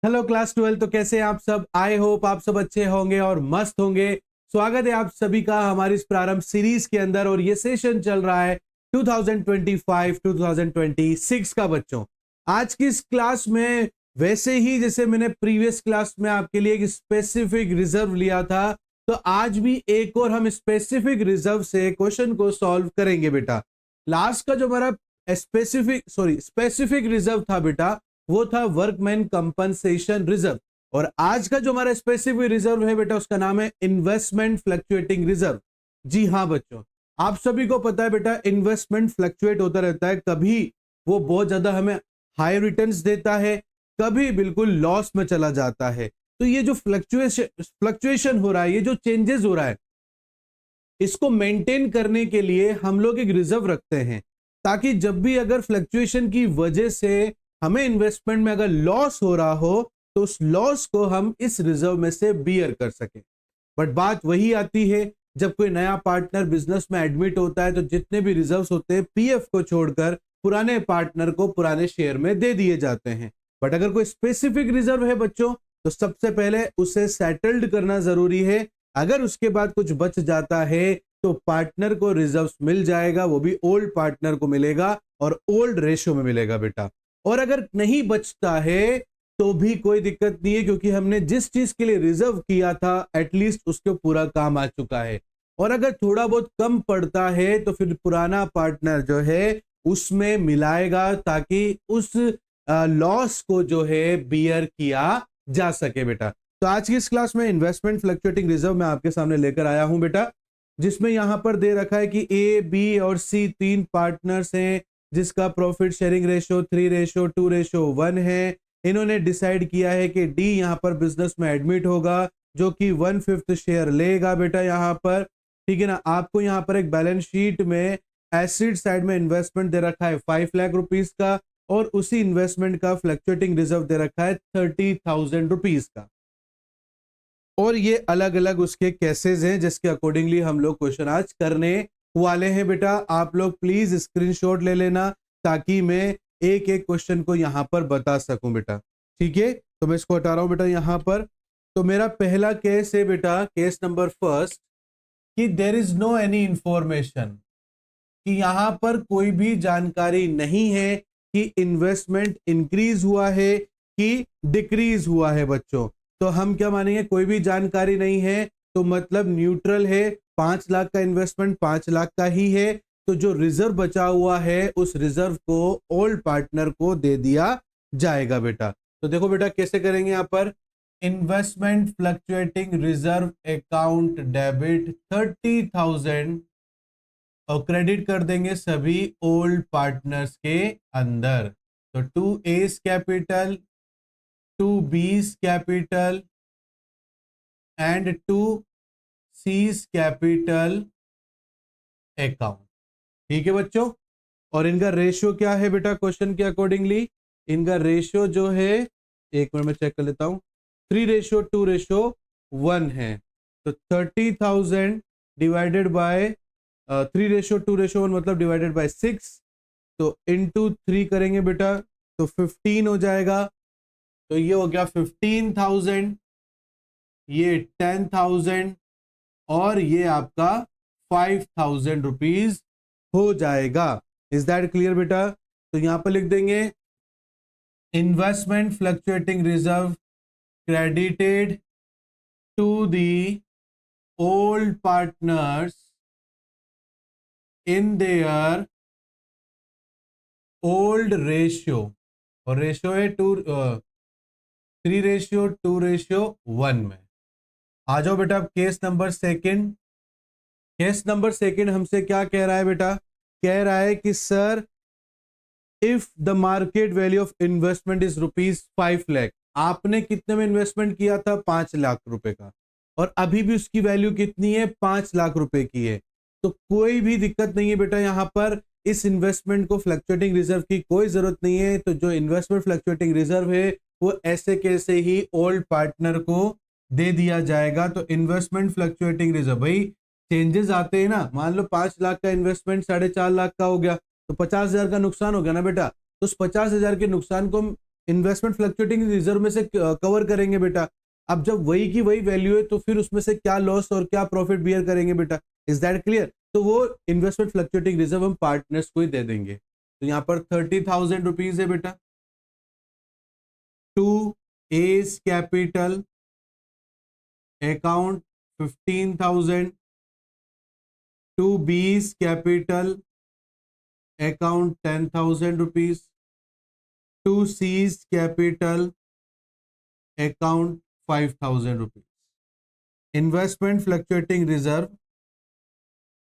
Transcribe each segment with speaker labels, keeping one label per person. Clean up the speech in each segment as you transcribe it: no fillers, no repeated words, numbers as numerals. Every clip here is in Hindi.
Speaker 1: Hello class 12। तो कैसे हैं आप सब? आई होप आप सब अच्छे होंगे और मस्त होंगे। स्वागत है आप सभी का हमारी इस प्रारंभ सीरीज के अंदर और ये सेशन चल रहा है 2025-2026 का बच्चों। आज की इस क्लास में वैसे ही जैसे मैंने प्रीवियस क्लास में आपके लिए एक स्पेसिफिक रिजर्व लिया था, तो आज भी एक और हम स्पेसिफिक रिजर्व से क्वेश्चन को सॉल्व करेंगे बेटा। लास्ट का जो हमारा स्पेसिफिक रिजर्व था बेटा, वो था वर्कमैन कंपनसेशन रिजर्व। और आज का जो हमारा स्पेसिफिक रिजर्व है बेटा, उसका नाम है इन्वेस्टमेंट फ्लक्चुएटिंग रिजर्व। जी हाँ बच्चों, आप सभी को पता है बेटा, इन्वेस्टमेंट फ्लक्चुएट होता रहता है। कभी वो बहुत ज्यादा हमें हाई रिटर्न्स देता है, कभी बिल्कुल लॉस में चला जाता है। तो ये जो फ्लक्चुएशन हो रहा है, ये जो चेंजेस हो रहा है, इसको मेंटेन करने के लिए हम लोग एक रिजर्व रखते हैं, ताकि जब भी अगर फ्लक्चुएशन की वजह से हमें इन्वेस्टमेंट में अगर लॉस हो रहा हो, तो उस लॉस को हम इस रिजर्व में से बियर कर सकें। बट बात वही आती है, जब कोई नया पार्टनर बिजनेस में एडमिट होता है, तो जितने भी रिजर्व्स होते हैं पीएफ को छोड़कर पुराने पार्टनर को पुराने शेयर में दे दिए जाते हैं। बट अगर कोई स्पेसिफिक रिजर्व है बच्चों, तो सबसे पहले उसे सेटल्ड करना जरूरी है। अगर उसके बाद कुछ बच जाता है तो पार्टनर को रिजर्व्स मिल जाएगा, वो भी ओल्ड पार्टनर को मिलेगा और ओल्ड रेशियो में मिलेगा बेटा। और अगर नहीं बचता है तो भी कोई दिक्कत नहीं है, क्योंकि हमने जिस चीज के लिए रिजर्व किया था एटलीस्ट उसके पूरा काम आ चुका है। और अगर थोड़ा बहुत कम पड़ता है तो फिर पुराना पार्टनर जो है उसमें मिलाएगा, ताकि उस लॉस को जो है बियर किया जा सके बेटा। तो आज की इस क्लास में इन्वेस्टमेंट फ्लक्चुएटिंग रिजर्व मैं आपके सामने लेकर आया हूं बेटा, जिसमें यहां पर दे रखा है कि ए, बी और सी तीन पार्टनर्स हैं, जिसका प्रॉफिट शेयरिंग रेशियो 3:2:1 है। इन्होंने डिसाइड किया है कि डी यहां पर बिजनेस में एडमिट होगा, जो कि 1/5 शेयर लेगा बेटा यहां पर। ठीक है ना। आपको यहां पर एक बैलेंस शीट में एसिड साइड में इन्वेस्टमेंट दे रखा है 5 लाख रुपीस का, और उसी इन्वेस्टमेंट का फ्लक्चुएटिंग रिजर्व दे रखा है 30,000 रुपीस का। और ये अलग अलग उसके केसेस हैं, जिसके अकॉर्डिंगली हम लोग क्वेश्चन आज करने वाले हैं बेटा। आप लोग प्लीज स्क्रीनशॉट ले लेना, ताकि मैं एक एक क्वेश्चन को यहां पर बता सकूं बेटा। ठीक है, तो मैं इसको हटा रहा हूं बेटा यहां पर। तो मेरा पहला केस है बेटा, केस नंबर फर्स्ट, कि there is no any information, कि यहां पर कोई भी जानकारी नहीं है कि इन्वेस्टमेंट इंक्रीज हुआ है कि डिक्रीज हुआ है बच्चों। तो हम क्या मानेंगे, कोई भी जानकारी नहीं है तो मतलब न्यूट्रल है। 5 लाख का इन्वेस्टमेंट 5 लाख का ही है, तो जो रिजर्व बचा हुआ है उस रिजर्व को ओल्ड पार्टनर को दे दिया जाएगा बेटा। तो देखो बेटा कैसे करेंगे, यहां पर investment fluctuating reserve account debit 30,000 और क्रेडिट कर देंगे सभी ओल्ड पार्टनर्स के अंदर। तो 2A's capital, 2B's capital and 2C's capital account. ठीक है बच्चों। और इनका रेशियो क्या है बेटा, क्वेश्चन के अकॉर्डिंगली इनका रेशियो जो है, एक मिनट में चेक कर लेता हूं, 3:2:1 है। तो 30,000 डिवाइडेड बाय 3:2:1 मतलब डिवाइडेड बाय 6, तो इंटू 3 करेंगे बेटा तो 15 हो जाएगा। तो ये हो गया 15,000, ये 10,000 और ये आपका 5,000 रुपीज हो जाएगा। इज दैट क्लियर बेटा? तो यहां पर लिख देंगे investment fluctuating reserve credited to the old partners in their old ratio, और रेशियो है 3:2:1 में। आ जाओ बेटा case number second. Case number second हमसे क्या कह रहा है बेटा, कह रहा है कि sir if the market value of investment is ₹5 lakh, आपने कितने में इन्वेस्टमेंट किया था 5 लाख रुपए का, और अभी भी उसकी वैल्यू कितनी है 5 लाख रुपए की है। तो कोई भी दिक्कत नहीं है बेटा, यहां पर इस इन्वेस्टमेंट को फ्लक्चुएटिंग रिजर्व की कोई जरूरत नहीं है। तो जो इन्वेस्टमेंट फ्लक्चुएटिंग रिजर्व है वो ऐसे कैसे ही ओल्ड पार्टनर को दे दिया जाएगा। तो इन्वेस्टमेंट फ्लक्चुएटिंग रिजर्व, भाई चेंजेस आते हैं ना। मान लो 5 लाख का इन्वेस्टमेंट 4.5 लाख का हो गया, तो 50,000 का नुकसान हो गया ना बेटा। तो उस 50,000 के नुकसान को इन्वेस्टमेंट फ्लक्चुएटिंग रिजर्व में से कवर करेंगे बेटा। अब जब वही की वही वैल्यू है तो फिर उसमें से क्या लॉस और क्या प्रॉफिट बियर करेंगे बेटा। Is that clear? तो वो इन्वेस्टमेंट फ्लक्चुएटिंग रिजर्व हम पार्टनर्स को ही दे देंगे। तो यहाँ पर 30,000 रुपीज है बेटा। To A's capital account 15,000, to B's capital account 10,000 rupees, to C's capital account 5,000 rupees. Investment fluctuating reserve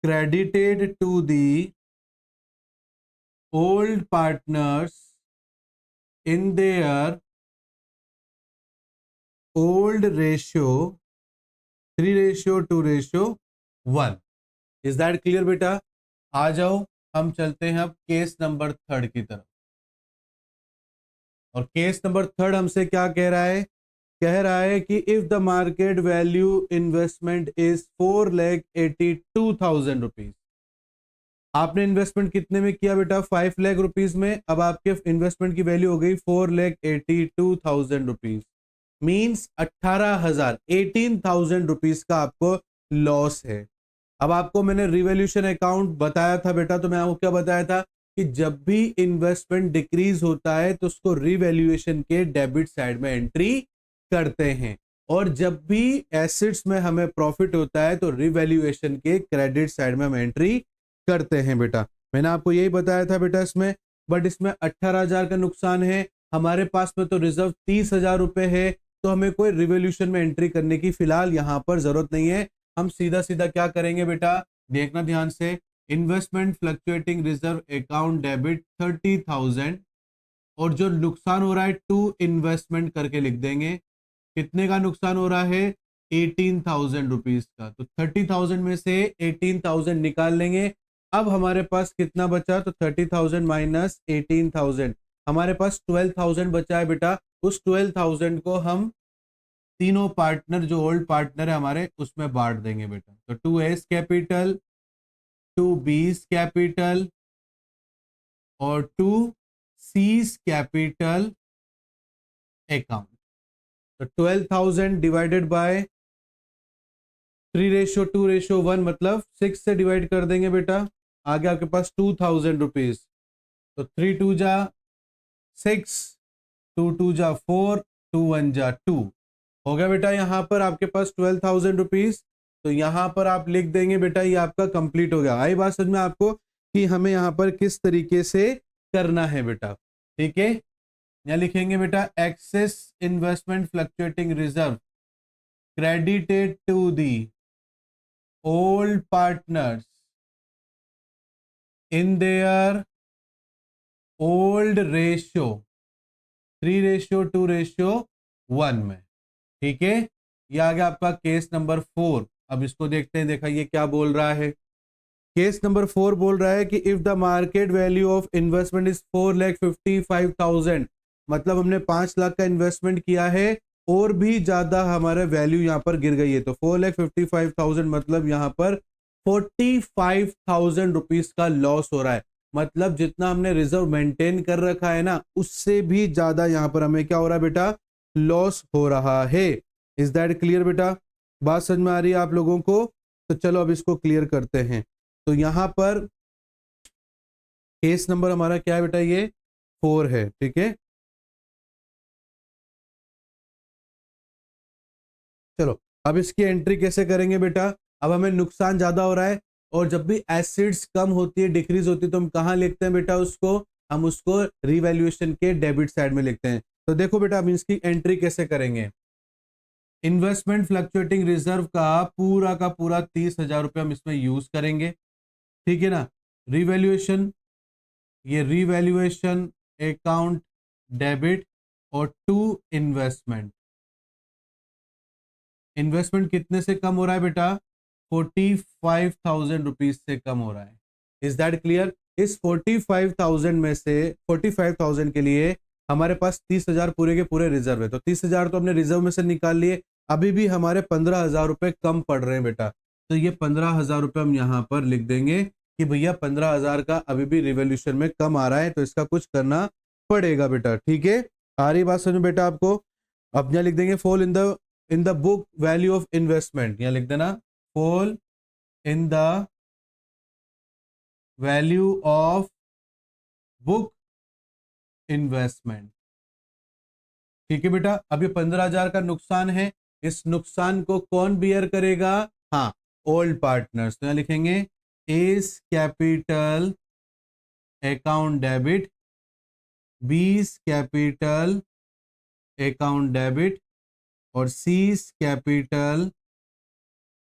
Speaker 1: credited to the old partners in their old ratio 3:2:1। Is that clear बेटा? आ जाओ, हम चलते हैं अब केस नंबर 3 की तरफ। और केस नंबर 3 हमसे क्या कह रहा है? कह रहा है कि if the market value investment is 4,82,000 rupees. आपने इन्वेस्टमेंट कितने में किया बेटा? 5 लाख रुपीज में। अब आपके इन्वेस्टमेंट की वैल्यू हो गई 4,82,000 रुपीज, मीन्स 18,000 रुपीज का आपको लॉस है। अब आपको मैंने रिवैल्यूएशन अकाउंट बताया था बेटा, तो मैं आपको क्या बताया था कि जब भी इन्वेस्टमेंट डिक्रीज होता है तो उसको रिवैल्यूएशन के डेबिट साइड में एंट्री करते हैं, और जब भी एसेट्स में हमें प्रॉफिट होता है तो रिवैल्यूएशन के क्रेडिट साइड में हम एंट्री करते हैं बेटा। मैंने आपको यही बताया था बेटा इसमें। बट इसमें 18,000 का नुकसान है। हमारे पास में तो रिजर्व 30,000 रुपए है, तो हमें कोई रिवैल्यूएशन में एंट्री करने की फिलहाल यहां पर जरूरत नहीं है। हम सीधा सीधा क्या करेंगे बेटा, देखना ध्यान से। Investment fluctuating reserve account debit 30,000, और जो नुकसान हो रहा है टू इन्वेस्टमेंट करके लिख देंगे। कितने का नुकसान हो रहा है? 18,000 रुपीज का। तो 30,000 में से 18,000 निकाल लेंगे। अब हमारे पास कितना बचा? तो 30,000 माइनस 18,000, हमारे पास 12,000 बचा है बेटा। उस 12,000 को हम तीनों पार्टनर, जो ओल्ड पार्टनर है हमारे, उसमें बांट देंगे बेटा। तो 2S कैपिटल, 2B's कैपिटल और 2C's कैपिटल अकाउंट। तो 12,000 डिवाइडेड बाय 3:2:1, मतलब 6 से डिवाइड कर देंगे बेटा। आगे आपके पास 2,000 रुपीज। तो 3 2 जा 6, 2 2 जा 4, 2 1 जा 2 हो गया बेटा। यहाँ पर आपके पास 12,000 रुपीज। तो यहाँ पर आप लिख देंगे बेटा, ये आपका कंप्लीट हो गया। आई बात समझ में आपको कि हमें यहाँ पर किस तरीके से करना है बेटा? ठीक है, यहाँ लिखेंगे बेटा, excess investment fluctuating reserve credited to the old partners in their old ratio 3:2:1 में। ठीक है, ये आ गया आपका केस नंबर 4। अब इसको देखते हैं, देखा ये क्या बोल रहा है। केस नंबर 4 बोल रहा है कि if the market value of investment is 4,55,000, मतलब हमने 5 लाख का इन्वेस्टमेंट किया है और भी ज्यादा हमारा वैल्यू यहाँ पर गिर गई है। तो 4,55,000 मतलब यहाँ पर 45,000 रुपीज का लॉस हो रहा है। मतलब जितना हमने रिजर्व मेंटेन कर रखा है ना, उससे भी ज्यादा यहाँ पर हमें क्या हो रहा है बेटा? लॉस हो रहा है। इज दैट क्लियर बेटा? बात समझ में आ रही है आप लोगों को? तो चलो अब इसको क्लियर करते हैं। तो यहां पर केस नंबर हमारा क्या है बेटा? ये 4 है। ठीक है, चलो अब इसकी एंट्री कैसे करेंगे बेटा? अब हमें नुकसान ज्यादा हो रहा है, और जब भी एसिड्स कम होती है, डिक्रीज होती है, तो हम कहां लिखते हैं बेटा उसको? हम उसको रिवैल्यूएशन के डेबिट साइड में लिखते हैं। तो देखो बेटा, अब इसकी एंट्री कैसे करेंगे। इन्वेस्टमेंट फ्लक्चुएटिंग रिजर्व का पूरा 30,000 रुपये हम इसमें यूज करेंगे। ठीक है ना। रिवैल्यूएशन, ये रिवैल्यूएशन अकाउंट डेबिट और टू इन्वेस्टमेंट। इन्वेस्टमेंट कितने से कम हो रहा है बेटा? 45,000 रुपीज से कम हो रहा है। Is that clear? इस 45,000 में से 45,000 के लिए हमारे पास 30,000 पूरे के पूरे रिजर्व है। तो 30,000 तो हमने रिजर्व में से निकाल लिए। अभी भी हमारे 15,000 रुपए कम पड़ रहे हैं बेटा। तो ये 15,000 रुपए हम यहाँ पर लिख देंगे कि भैया 15,000 का अभी भी रिवॉल्यूशन में कम आ रहा है, तो इसका कुछ करना पड़ेगा बेटा। ठीक है, आ रही बात समझ में बेटा आपको? अब यहाँ लिख देंगे fall in the book value of investment, यहाँ लिख देना fall in the value of book investment. ठीक है बेटा, अब ये 15,000 का नुकसान है, इस नुकसान को कौन बियर करेगा? हाँ, ओल्ड पार्टनर्स। तो यहाँ लिखेंगे A's capital account debit, B's capital account debit और C's capital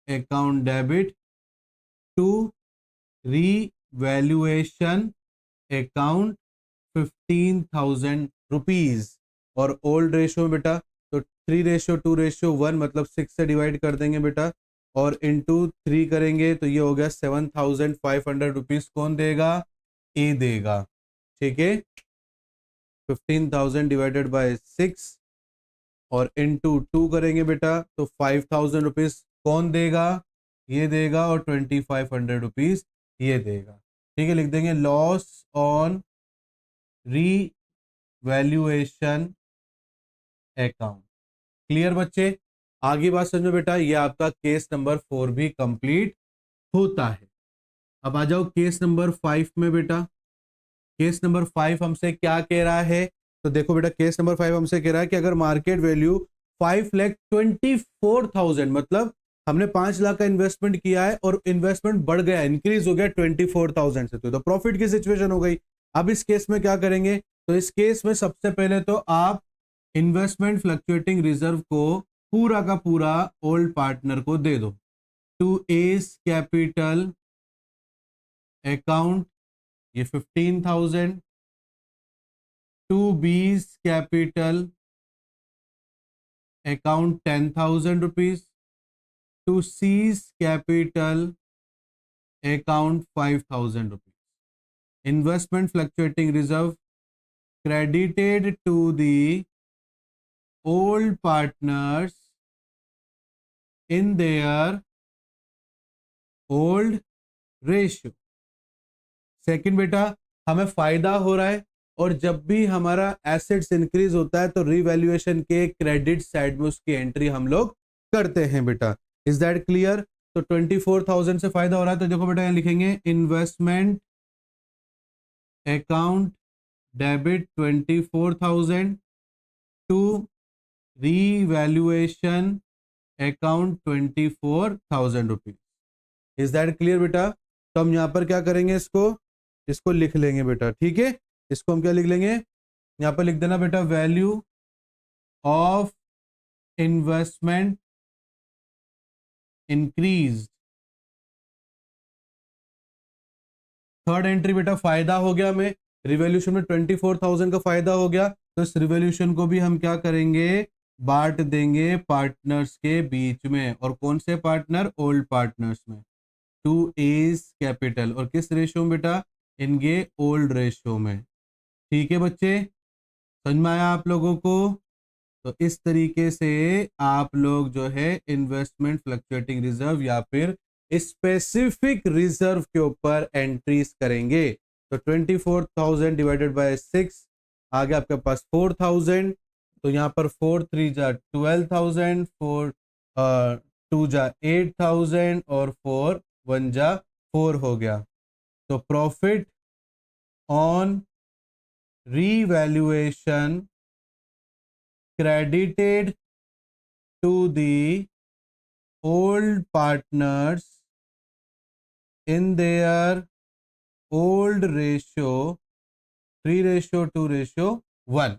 Speaker 1: account debit to revaluation account 15,000 rupees. और ओल्ड रेशियो में बेटा तो 3:2:1 मतलब 6 से डिवाइड कर देंगे बेटा, और इंटू 3 करेंगे तो ये हो गया 7,500 रुपीज। कौन देगा? ए देगा। ठीक है, 15,000 डिवाइडेड बाय 6 और इंटू 2 करेंगे बेटा तो 5,000 रुपीज कौन देगा? ये देगा, और 2,500 रुपीज ये देगा। ठीक है, लिख देंगे loss on revaluation account. Clear बच्चे? आगे बात समझो बेटा, ये आपका केस नंबर 4 भी कंप्लीट होता है। अब आ जाओ केस नंबर 5 में बेटा। केस नंबर 5 हमसे क्या कह रहा है? तो देखो बेटा, केस नंबर 5 हमसे कह रहा है कि अगर मार्केट वैल्यू 5,24,000 मतलब हमने 5 लाख का इन्वेस्टमेंट किया है और इन्वेस्टमेंट बढ़ गया, इंक्रीज हो गया 24,000 से, तो प्रॉफिट की सिचुएशन हो गई। अब इस केस में क्या करेंगे? तो इस केस में सबसे पहले तो आप इन्वेस्टमेंट फ्लक्चुएटिंग रिजर्व को पूरा का पूरा ओल्ड पार्टनर को दे दो। टू एस कैपिटल अकाउंट ये 15,000, to B's capital account 10,000 rupees, to C's capital account 5,000 rupees. Investment fluctuating reserve credited to the old partners in their old ratio। Second बेटा, हमें फायदा हो रहा है और जब भी हमारा एसेट्स इंक्रीज होता है तो रिवैल्यूएशन के क्रेडिट साइड में उसकी एंट्री हम लोग करते हैं बेटा। Is that clear? तो 24,000 से फायदा हो रहा है तो देखो बेटा, यहाँ लिखेंगे investment account debit 24,000 to revaluation account 24,000 rupees. Is that clear बेटा? तो हम यहां पर क्या करेंगे, इसको लिख लेंगे बेटा। ठीक है, इसको हम क्या लिख लेंगे? यहां पर लिख देना बेटा value of investment increase. Third entry बेटा, फायदा हो गया हमें रिवॉल्यूशन में 24,000 का फायदा हो गया, तो इस रिवॉल्यूशन को भी हम क्या करेंगे? बांट देंगे पार्टनर्स के बीच में। और कौन से पार्टनर? ओल्ड पार्टनर्स में। टू एस कैपिटल और किस रेशियो में बेटा? इनके ओल्ड रेशियो में। ठीक है बच्चे, समझ में आया आप लोगों को? तो इस तरीके से आप लोग जो है इन्वेस्टमेंट फ्लक्चुएटिंग रिजर्व या फिर स्पेसिफिक रिजर्व के ऊपर एंट्रीज करेंगे। तो 24,000 डिवाइडेड बाय 6 आ गया आपके पास 4,000। तो यहाँ पर 4 3 जा 12,000, 4 2 जा 8,000 और 4 1 जा 4 हो गया। तो profit on revaluation credited to the old partners in their old ratio 3:2:1।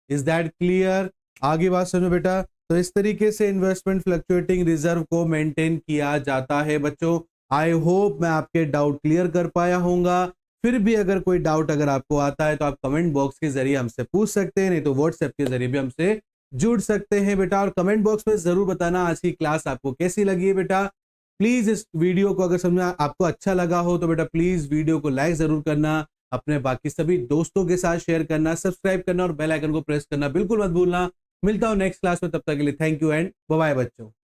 Speaker 1: Is that clear? आगे बात समझो बेटा। तो इस तरीके से इन्वेस्टमेंट फ्लक्चुएटिंग रिजर्व को मेंटेन किया जाता है बच्चों। आई होप मैं आपके डाउट क्लियर कर पाया होऊंगा। फिर भी अगर कोई डाउट अगर आपको आता है तो आप कमेंट बॉक्स के जरिए हमसे पूछ सकते हैं, नहीं तो व्हाट्सएप के जरिए भी हमसे जुड़ सकते हैं बेटा। और कमेंट बॉक्स में जरूर बताना आज की क्लास आपको कैसी लगी है बेटा। प्लीज इस वीडियो को अगर समझ आपको अच्छा लगा हो तो बेटा प्लीज वीडियो को लाइक जरूर करना, अपने बाकी सभी दोस्तों के साथ शेयर करना, सब्सक्राइब करना और बेल आइकन को प्रेस करना बिल्कुल मत भूलना। मिलता हूं नेक्स्ट क्लास में, तब तक के लिए thank you and bye bye बच्चों।